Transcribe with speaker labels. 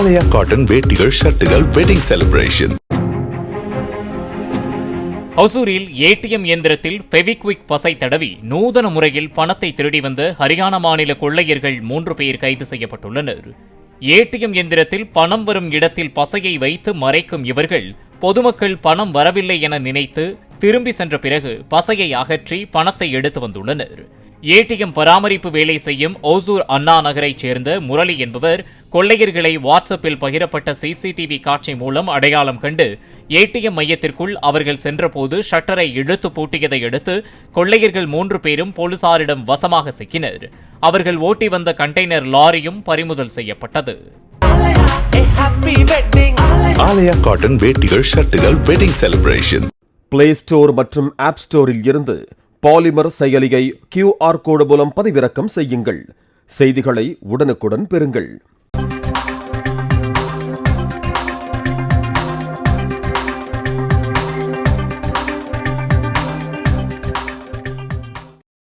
Speaker 1: ஆலயா cotton வேட்டிகள் ஷர்ட்டுகள் wedding celebration.
Speaker 2: ஒசூரில் ஏடிஎம் இயந்திரத்தில் ஃபெவிக்விக் பசை தடவி நூதன முறையில் பணத்தை திருடி வந்த ஹரியானா மாநில கொள்ளையர்கள் 3 பேர் கைது செய்யப்பட்டுள்ளனர். ஏடிஎம் இயந்திரத்தில் பணம் வரும் இடத்தில் பசையை வைத்து மறைக்கும் இவர்கள் பொதுமக்கள் பணம் வரவில்லை என நினைத்து திரும்பி சென்ற பிறகு பசையை அகற்றி பணத்தை எடுத்து வந்துள்ளனர். ஏடிஎம் பராமரிப்பு வேலை செய்யும் ஓசூர் அண்ணா நகரைச் சேர்ந்த முரளி என்பவர் கொள்ளையர்களை வாட்ஸ்அப்பில் பகிரப்பட்ட சிசிடிவி காட்சி மூலம் அடையாளம் கண்டு ஏடிஎம் மையத்திற்குள் அவர்கள் சென்றபோது ஷட்டரை இழுத்து பூட்டியதை அடுத்து கொள்ளையர்கள் 3 பேரும் போலீசாரிடம் வசமாக சிக்கினர். அவர்கள் ஓட்டி வந்த கண்டெய்னர் லாரியும் பறிமுதல் செய்யப்பட்டது.
Speaker 1: ஆலயா காட்டன் வேட்டிகள் ஷர்ட்டுகள் வெட்டிங் செலிப்ரேஷன்.
Speaker 3: பிளே ஸ்டோர் மற்றும் ஆப் ஸ்டோரில் இருந்து பாலிமர் செயலியை QR கோடு மூலம் பதிவிறக்கம் செய்யுங்கள். செய்திகளை உடனுக்குடன் பெறுங்கள்.